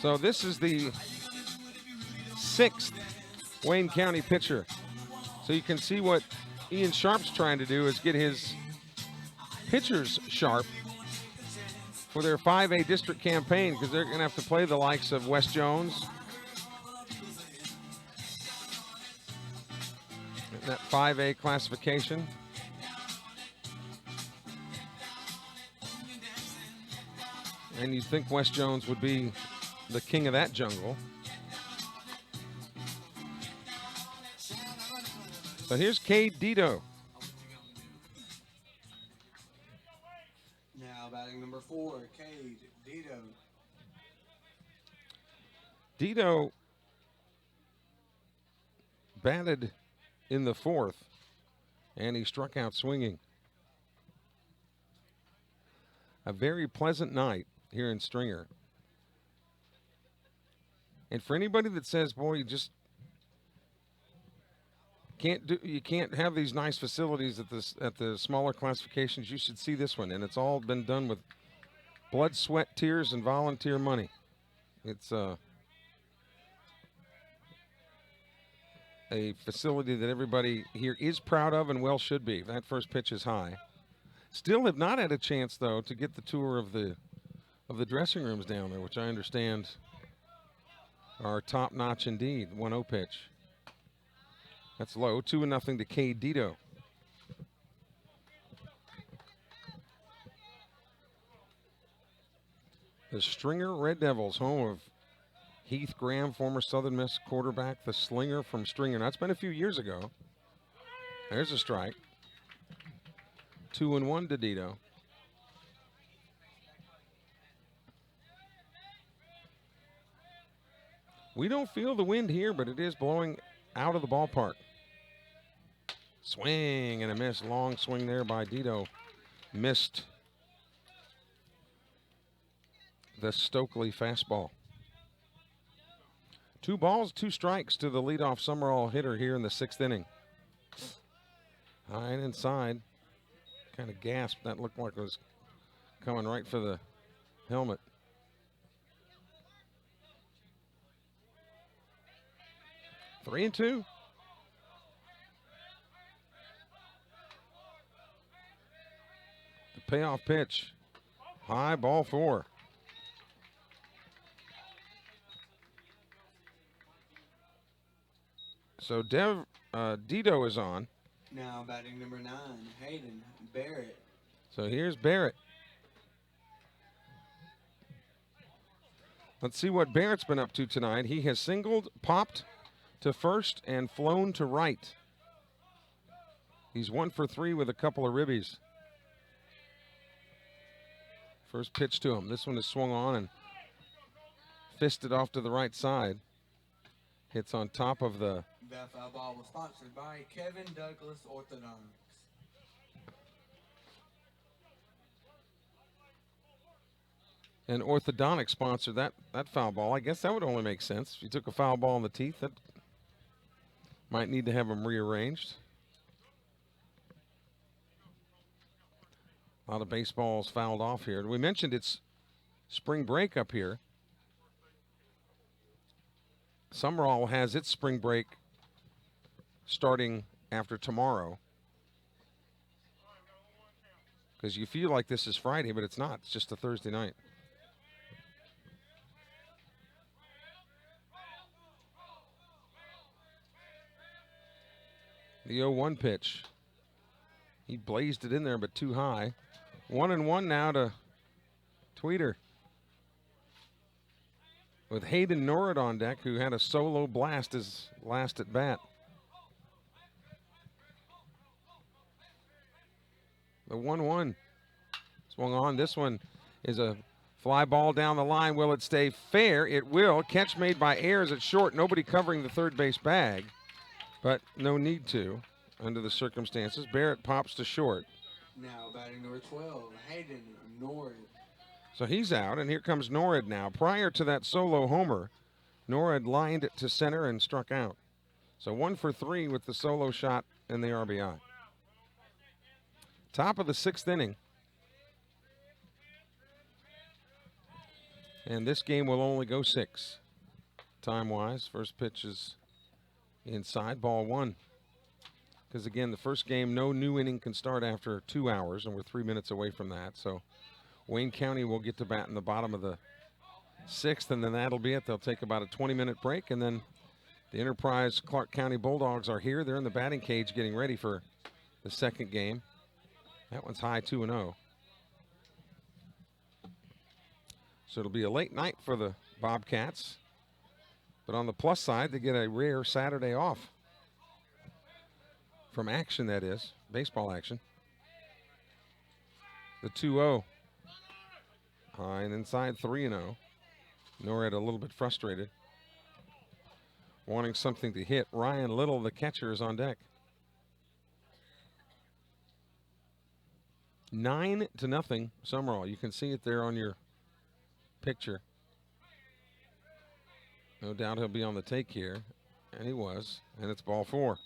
So this is the 6th Wayne County pitcher. So you can see what Ian Sharp's trying to do is get his pitchers sharp for their 5A district campaign, because they're going to have to play the likes of West Jones. That 5A classification. And you'd think West Jones would be the king of that jungle. So here's Cade Dito. Now batting number 4, Cade Dito. Dito batted in the 4th, and he struck out swinging. A very pleasant night here in Stringer. And for anybody that says, boy, you just you can't have these nice facilities at the smaller classifications, you should see this one. And it's all been done with blood, sweat, tears, and volunteer money. It's a facility that everybody here is proud of and well should be. That first pitch is high. Still have not had a chance, though, to get the tour of the dressing rooms down there, which I understand are top-notch indeed. 1-0 pitch. That's low. 2-0 to Cade Dito. The Stringer Red Devils, home of Heath Graham, former Southern Miss quarterback, the slinger from Stringer. Now, that's been a few years ago. There's a strike. 2-1 to Dito. We don't feel the wind here, but it is blowing out of the ballpark. Swing and a miss. Long swing there by Dito. Missed the Stokely fastball. 2 balls, 2 strikes to the leadoff Sumrall hitter here in the 6th inning. High and inside. Kind of gasped. That looked like it was coming right for the helmet. Three and 2. The payoff pitch. High, ball 4. So Dito is on. Now batting number 9, Hayden Barrett. So here's Barrett. Let's see what Barrett's been up to tonight. He has singled, popped to first, and flown to right. He's 1 for 3 with a couple of ribbies. First pitch to him. This one is swung on and fisted off to the right side. Hits on top of the... That foul ball was sponsored by Kevin Douglas Orthodontics. And orthodontics sponsored that foul ball. I guess that would only make sense. If you took a foul ball in the teeth, that might need to have them rearranged. A lot of baseballs fouled off here. We mentioned it's spring break up here. Sumrall has its spring break starting after tomorrow. Because you feel like this is Friday, but it's not. It's just a Thursday night. The 0-1 pitch. He blazed it in there, but too high. 1-1 now to Tweeter. With Hayden Norrid on deck, who had a solo blast his last at bat. The 1-1 swung on. This one is a fly ball down the line. Will it stay fair? It will. Catch made by Ayers at short. Nobody covering the third base bag, but no need to under the circumstances. Barrett pops to short. Now batting number 12, Hayden Norrid. So he's out, and here comes Norrid now. Prior to that solo homer, Norrid lined it to center and struck out. So 1 for 3 with the solo shot and the RBI. Top of the 6th inning. And this game will only go 6 time-wise. First pitch is inside, ball 1. Because, again, the first game, no new inning can start after 2 hours, and we're 3 minutes away from that. So Wayne County will get to bat in the bottom of the 6th, and then that'll be it. They'll take about a 20-minute break, and then the Enterprise Clark County Bulldogs are here. They're in the batting cage getting ready for the second game. That one's high, 2-0. So it'll be a late night for the Bobcats. But on the plus side, they get a rare Saturday off. From action, that is. Baseball action. The 2-0. High and inside, 3-0. Norrid a little bit frustrated. Wanting something to hit. Ryan Little, the catcher, is on deck. 9-0, Sumrall. You can see it there on your picture. No doubt he'll be on the take here. And he was. And it's ball 4.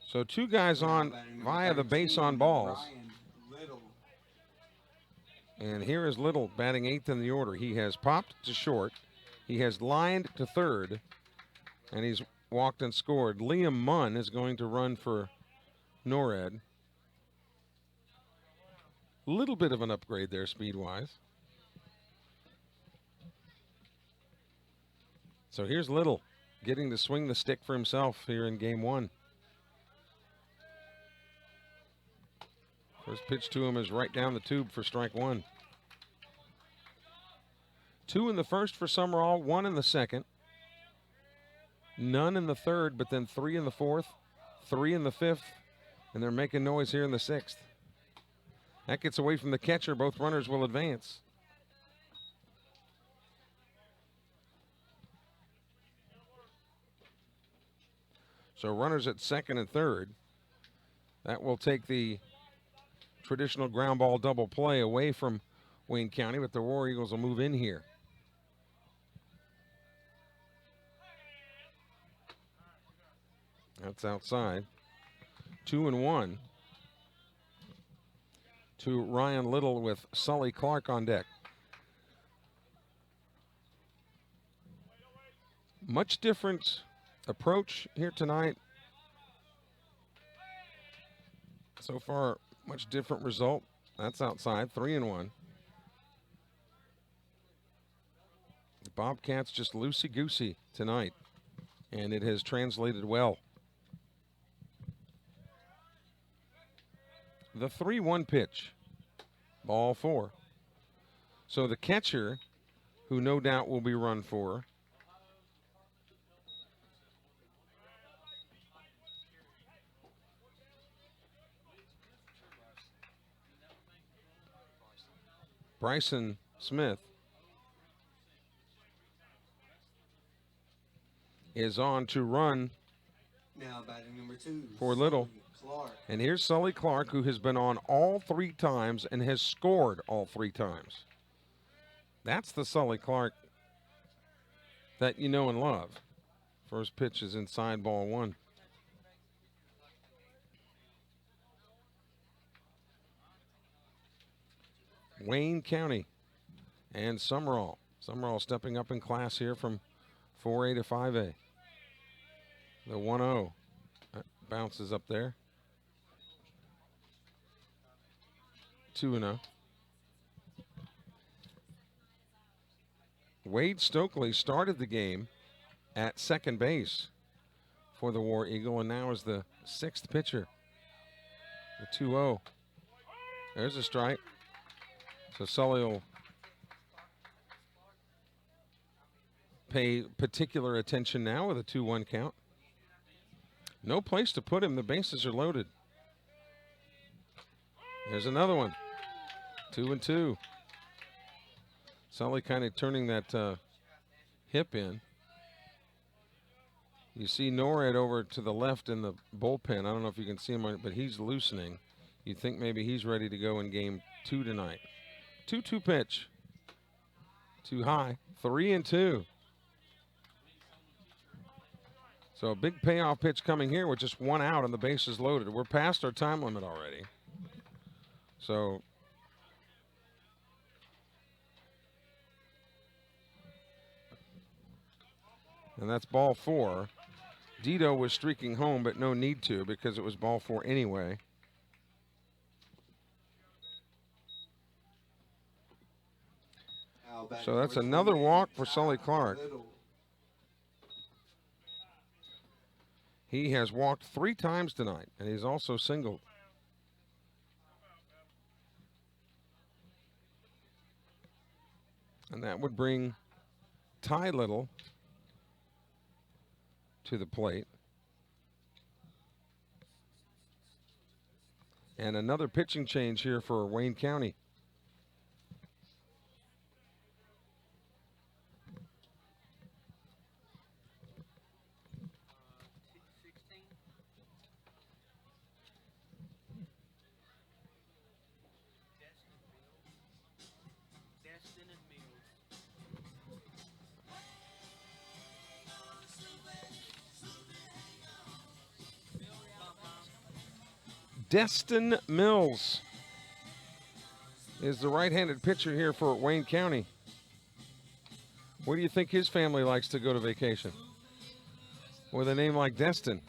So 2 guys on via the base on balls. And here is Little batting 8th in the order. He has popped to short. He has lined to third. And he's walked and scored. Liam Munn is going to run for Norrid. Little bit of an upgrade there speed-wise. So here's Little getting to swing the stick for himself here in game 1. First pitch to him is right down the tube for strike 1. 2 in the first for Sumrall, 1 in the second. None in the third, but then 3 in the fourth, 3 in the fifth, and they're making noise here in the 6th. That gets away from the catcher. Both runners will advance. So runners at second and third. That will take the traditional ground ball double play away from Wayne County, but the War Eagles will move in here. That's outside. 2-1 to Ryan Little with Sully Clark on deck. Much different approach here tonight. So far, much different result. That's outside, 3-1. The Bobcats just loosey-goosey tonight, and it has translated well. The 3-1 pitch, ball 4. So the catcher, who no doubt will be run for, Bryson Smith, is on to run now batting number 2 for Little. Clark. And here's Sully Clark, who has been on all 3 times and has scored all 3 times. That's the Sully Clark that you know and love. First pitch is inside, ball 1. Wayne County and Sumrall Sumrall stepping up in class here from 4A to 5A. The 1-0 bounces up there. 2-0. Wade Stokely started the game at second base for the War Eagle and now is the sixth pitcher. The 2-0. There's a strike. So Sully will pay particular attention now with a 2-1 count. No place to put him. The bases are loaded. There's another one. 2-2. Sully kind of turning that hip in. You see Norad over to the left in the bullpen. I don't know if you can see him, but he's loosening. You think maybe he's ready to go in game 2 tonight. 2-2 pitch. Too high. 3-2. So a big payoff pitch coming here with just one out and the bases loaded. We're past our time limit already. So and that's ball 4. Dito was streaking home, but no need to because it was ball 4 anyway. So that's another walk for Sully Clark. He has walked 3 times tonight, and he's also singled. And that would bring Ty Little to the plate. And another pitching change here for Wayne County. Destin Mills is the right-handed pitcher here for Wayne County. Where do you think his family likes to go to vacation? With a name like Destin.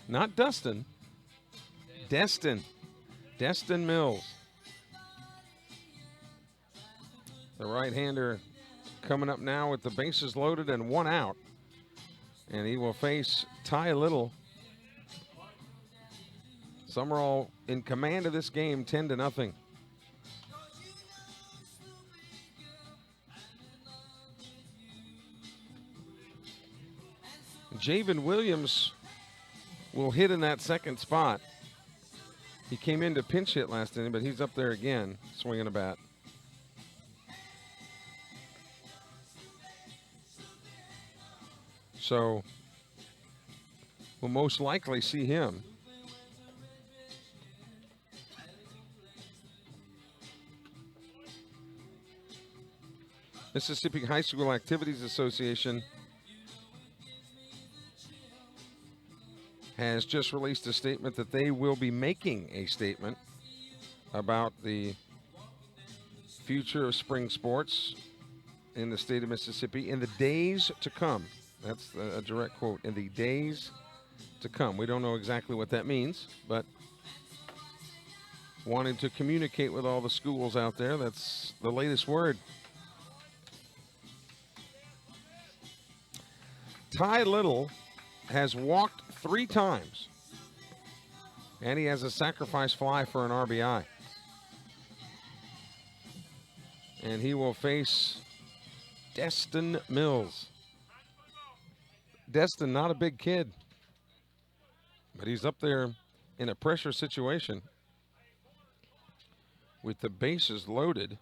Not Dustin. Destin. Destin Mills. The right-hander coming up now with the bases loaded and 1 out. And he will face Ty Little. Sumrall in command of this game, 10-0. Javen Williams will hit in that second spot. He came in to pinch hit last inning, but he's up there again, swinging a bat. So we'll most likely see him. Mississippi High School Activities Association has just released a statement that they will be making a statement about the future of spring sports in the state of Mississippi in the days to come. That's a direct quote, in the days to come. We don't know exactly what that means, but wanting to communicate with all the schools out there, that's the latest word. Ty Little has walked 3 times, and he has a sacrifice fly for an RBI. And he will face Destin Mills. Destin, not a big kid, but he's up there in a pressure situation with the bases loaded.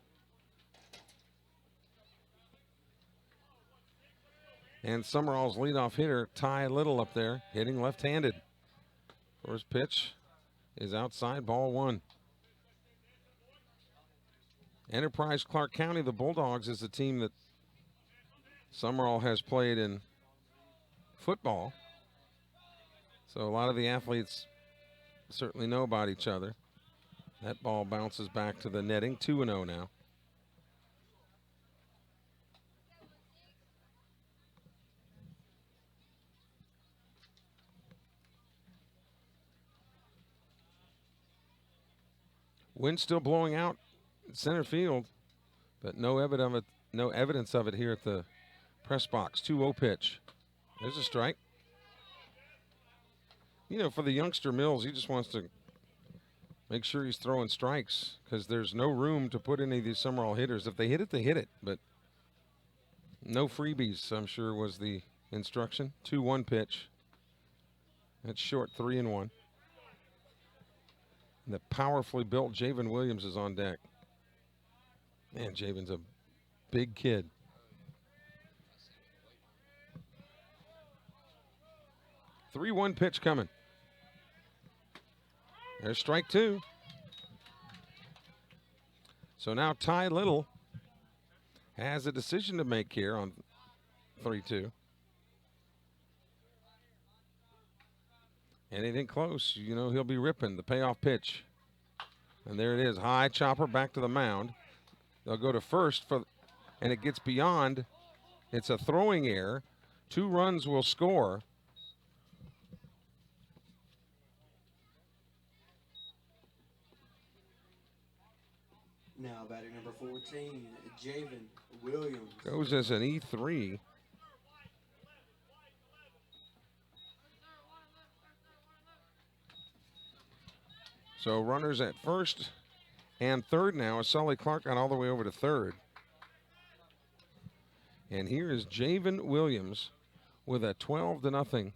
And Sumrall's leadoff hitter, Ty Little, up there, hitting left-handed. First pitch is outside, ball 1. Enterprise Clark County, the Bulldogs, is a team that Sumrall has played in football. So a lot of the athletes certainly know about each other. That ball bounces back to the netting, 2-0 now. Wind still blowing out center field, but no evidence of it here at the press box. 2-0 pitch. There's a strike. You know, for the youngster Mills, he just wants to make sure he's throwing strikes because there's no room to put any of these Sumrall hitters. If they hit it, they hit it, but no freebies, I'm sure, was the instruction. 2-1 pitch. That's short, 3-1. And the powerfully built Javen Williams is on deck. Man, Javen's a big kid. The 3-1 pitch coming. There's strike 2. So now Ty Little has a decision to make here on 3-2. Anything close, you know, he'll be ripping the payoff pitch. And there it is, high chopper back to the mound. They'll go to first, and it gets beyond. It's a throwing error. 2 runs will score. Now batting number 14, Javen Williams. Goes as an E3. So runners at first and third now as Sully Clark got all the way over to third. And here is Javen Williams with a 12-0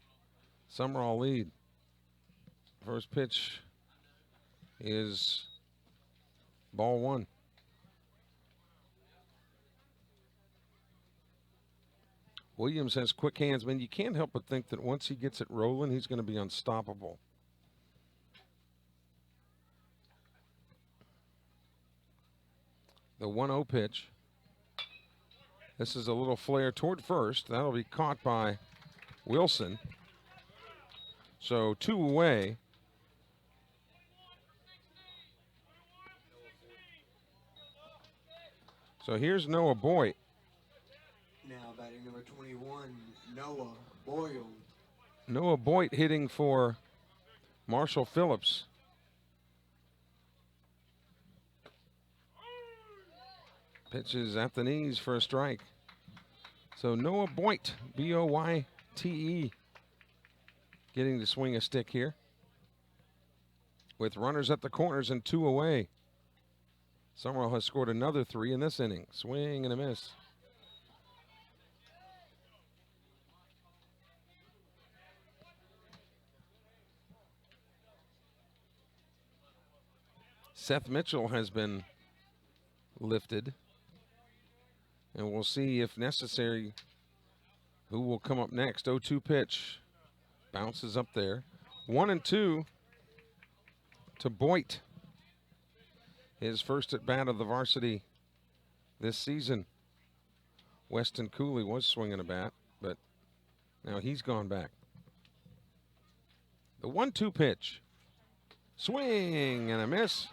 Sumrall lead. First pitch is ball 1. Williams has quick hands, man. You can't help but think that once he gets it rolling, he's going to be unstoppable. The 1-0 pitch. This is a little flare toward first. That'll be caught by Wilson. So 2 away. So here's Noah Boyd. Now batting number 21, Noah Boyle. Noah Boyd hitting for Marshall Phillips. Pitches at the knees for a strike. So Noah Boyd, B-O-Y-T-E, getting to swing a stick here. With runners at the corners and 2 away. Sumrall has scored another 3 in this inning. Swing and a miss. Seth Mitchell has been lifted. And we'll see if necessary who will come up next. 0-2 pitch. Bounces up there. 1-2 to Boyd. His first at bat of the varsity this season. Weston Cooley was swinging a bat, but now he's gone back. The 1-2 pitch. Swing and a miss.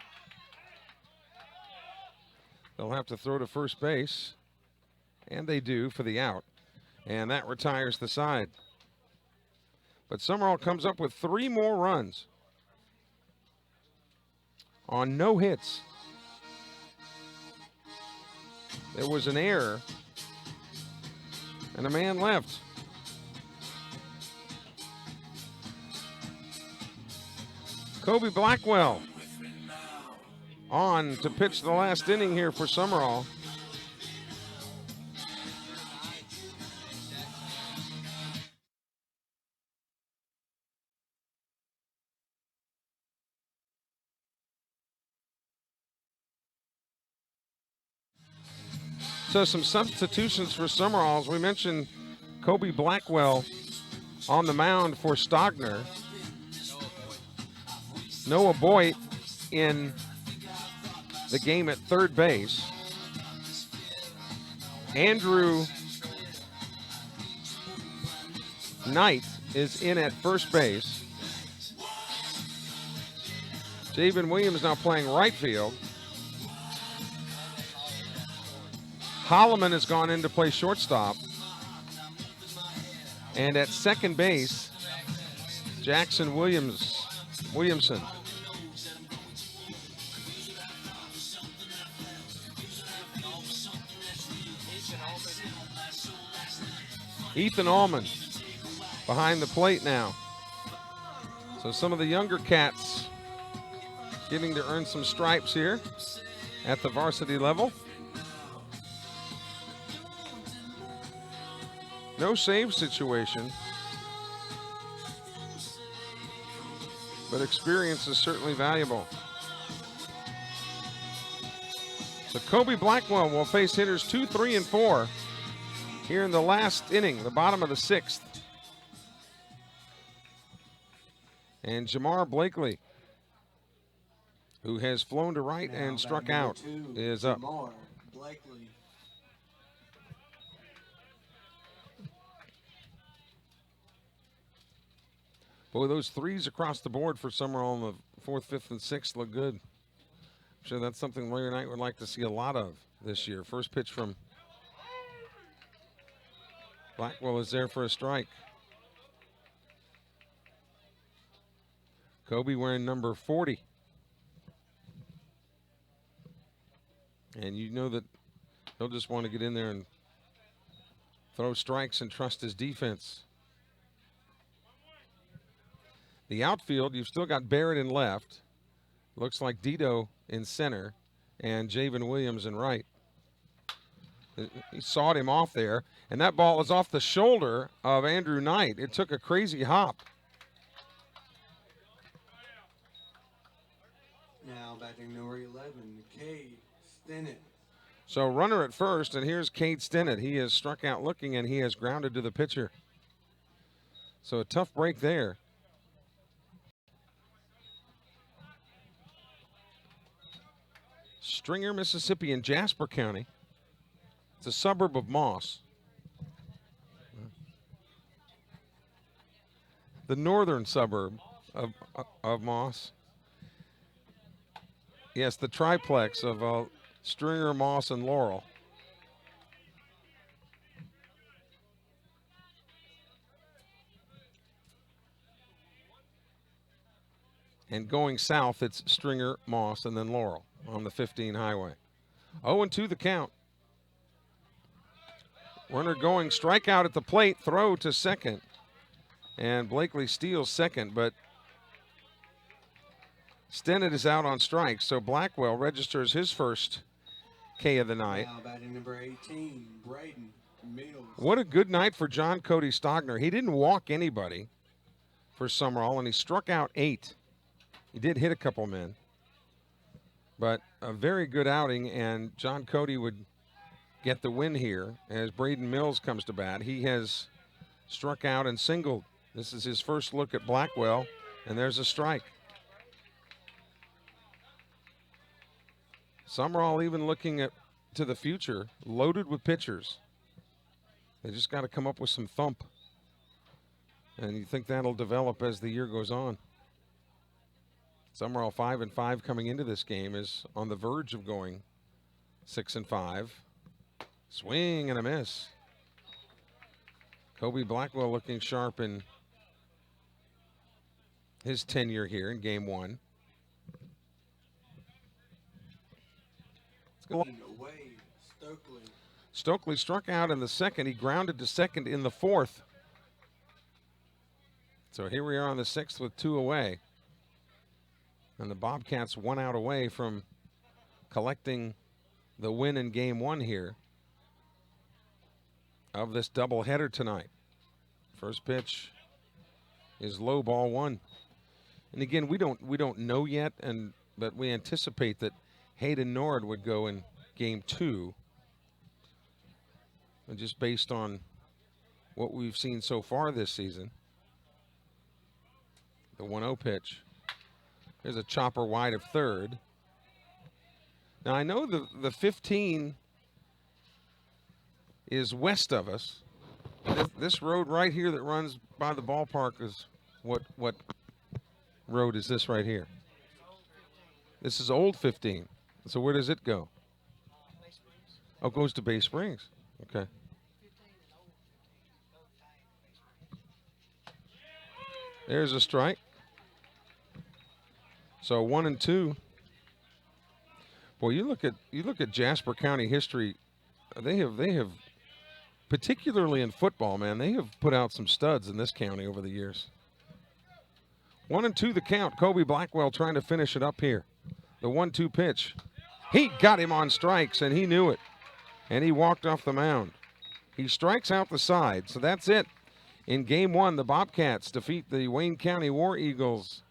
They'll have to throw to first base. And they do for the out. And that retires the side. But Sumrall comes up with 3 more runs on no hits. There was an error and a man left. Kobe Blackwell on to pitch the last inning here for Sumrall. So some substitutions for Sumrall. As we mentioned, Kobe Blackwell on the mound for Stogner. Noah Boyd in the game at third base. Andrew Knight is in at first base. Javen Williams now playing right field. Holloman has gone in to play shortstop. And at second base, Jackson Williamson. Ethan Allman behind the plate now. So some of the younger cats getting to earn some stripes here at the varsity level. No save situation, but experience is certainly valuable. So Kobe Blackwell will face hitters 2, 3, and 4 here in the last inning, the bottom of the 6th. And Jamar Blakely, who has flown to right Now and struck batting number out, 2, is up. Jamar Blakely. Boy, those threes across the board for Sumrall on the 4th, 5th, and 6th look good. I'm sure that's something Larry Knight would like to see a lot of this year. First pitch from Blackwell is there for a strike. Kobe wearing number 40. And you know that he'll just want to get in there and throw strikes and trust his defense. The outfield, you've still got Barrett in left. Looks like Dito in center and Javen Williams in right. He sawed him off there, and that ball was off the shoulder of Andrew Knight. It took a crazy hop. Now batting number 11, Cade Stinnett. So runner at first, and here's Cade Stinnett. He has struck out looking, and he has grounded to the pitcher. So a tough break there. Stringer, Mississippi in Jasper County. It's a suburb of Moss. The northern suburb of Moss. Yes, the triplex of Stringer, Moss, and Laurel. And going south, it's Stringer, Moss, and then Laurel on the 15 highway. 0-2 the count. Runner going, strikeout at the plate, throw to second. And Blakely steals second, but Stinnett is out on strikes, so Blackwell registers his first K of the night. Now batting number 18, Braden Mills. What a good night for John Cody Stogner. He didn't walk anybody for Sumrall, and he struck out 8. He did hit a couple men, but a very good outing, and John Cody would get the win here as Braden Mills comes to bat. He has struck out and singled. This is his first look at Blackwell, and there's a strike. Sumrall even looking to the future, loaded with pitchers. They just got to come up with some thump, and you think that'll develop as the year goes on. Sumrall 5-5 coming into this game, is on the verge of going 6-5. Swing and a miss. Kobe Blackwell looking sharp in his tenure here in game 1. Away, Stokely. Stokely struck out in the second. He grounded to second in the 4th. So here we are on the 6th with 2 away. And the Bobcats 1 out away from collecting the win in game 1 here of this doubleheader tonight. First pitch is low, ball 1. And again, we don't know yet, but we anticipate that Hayden Nord would go in game 2. And just based on what we've seen so far this season. The 1-0 pitch. There's a chopper wide of third. Now I know the 15 is west of us. This road right here that runs by the ballpark is what road is this right here? This is old 15. So where does it go? Oh, it goes to Bay Springs. Okay. There's a strike. So 1-2. Boy, you look at Jasper County history. They have particularly in football, man. They have put out some studs in this county over the years. 1-2 the count. Kobe Blackwell trying to finish it up here. The 1-2 pitch. He got him on strikes, and he knew it. And he walked off the mound. He strikes out the side, so that's it. In game one, the Bobcats defeat the Wayne County War Eagles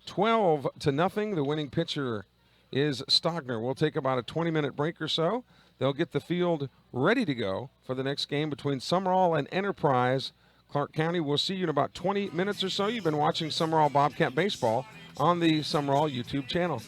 12-0. The winning pitcher is Stogner. We'll take about a 20-minute break or so. They'll get the field ready to go for the next game between Sumrall and Enterprise. Clark County, we'll see you in about 20 minutes or so. You've been watching Sumrall Bobcat Baseball on the Sumrall YouTube channel.